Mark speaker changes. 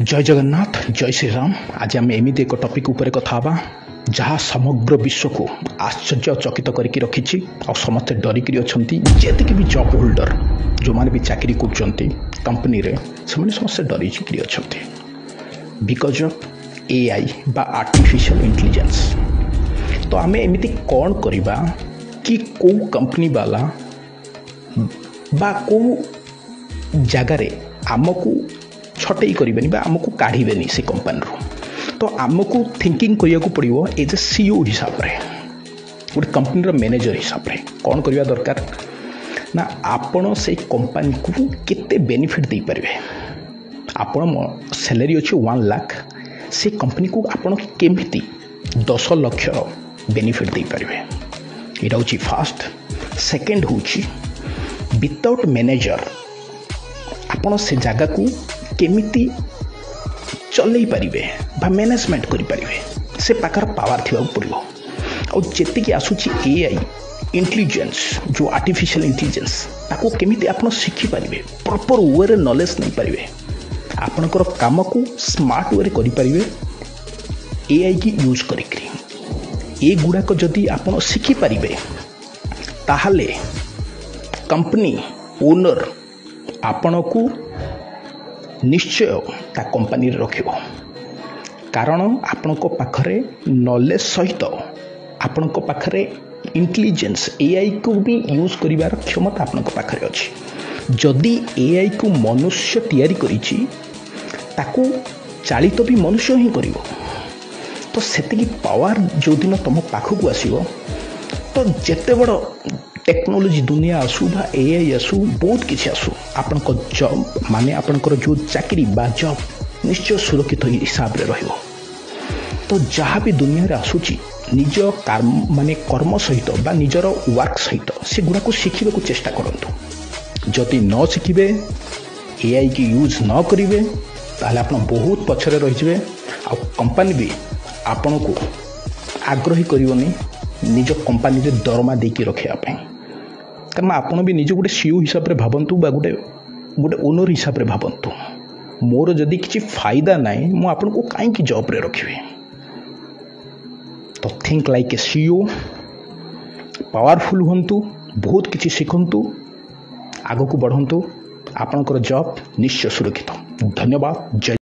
Speaker 1: जय जगन्नाथ जय श्री राम। आज आम एमती एक टॉपिक उपर कथा हवा जहाँ समग्र विश्व को आश्चर्यचकित करके रखी और समस्ते डरिकी अच्छा जी भी जॉब होल्डर जो मैंने भी चाकरी कर कंपनी रे समस्ते डरिकी अच्छा बिकज ऑफ एआई बा आर्टिफिशियल इंटेलिजेंस। तो आम एमती कौन करवा कि कौ कंपनी वाला बा कौ जगार आमको छटई करेनि आमको काढ़े से कंपनी रू। तो आमको थिंकिंग करिया पड़ो एज ए सीईओ हिसाब से गोटे कंपनी मैनेजर हिसाब से कौन करवा दरकार ना आपण से कंपनी को केते बेनिफिट दे पारे। आपण सैलरी अच्छे 1 लाख से कंपनी को आपण केमिति 10 लाख बेनिफिट दे पारे। यहाँ हूँ फास्ट। सेकेंड हूँ विदाउट मैनेजर आपण से जगह को केमिति चलई पारे बा मैनेजमेंट करि पारे से पाखर पावर थी पड़ो। और जी आसूची एआई इंटेलिजेंस जो आर्टिफिशियल इंटेलिजेंस ताको केमिति आपण शिखि पारे प्रॉपर वे रे नॉलेज नहीं पारे आपणकर काम को स्मार्ट वे करि पारे एआई की यूज करिकरी। ए गुड़ाक जदि आपण शिखि पारे ताहले कंपनी ओनर आपण को निश्चय ता कंपनी रखिबो। कारण आपण पाखरे नॉलेज सहित आपण पाखरे इंटेलिजेंस एआई को भी यूज करिवार क्षमता आपण पाखरे अछि। जदि एआई को मनुष्य तैयारी करिछि ताको चालित भी मनुष्य ही करिवो। तो सेतिकी पावर जो दिन तुम पाखक आसीबो तो जेते बड़ टेक्नोलोजी दुनिया आसू बा एआई आसू बहुत किसी आसू आपण जॉब माने आपणकर जो चाकरी बा जॉब निश्चय सुरक्षित हिसाब रे रहिबो। तो जहाँ भी दुनिया रे आसूची निज माने कर्म सहित बा निजर वर्क सहित से गुड़ा को शिखा को चेष्टा करंतु। जदि न शिखिबे एआई की यूज न करिवे ताहले आपण बहुत पछरे रहिबे आ कंपनी भी आपण को आग्रही करिवनी निज कंपनी रे दरमा देकी रखिया पई। कारण आपण भी निज गोटे सीईओ हिसाब से भावतु बा गोटे ओनर हिसाब से भावतु मोर जदि किसी फायदा नाई मु आपन को कहीं जॉब रे रखिबे। तो think like a CEO powerful हंतु बहुत किसी शिखंतु आगो को बढ़ंतु आपनकर जॉब निश्चय सुरक्षित। धन्यवाद। जय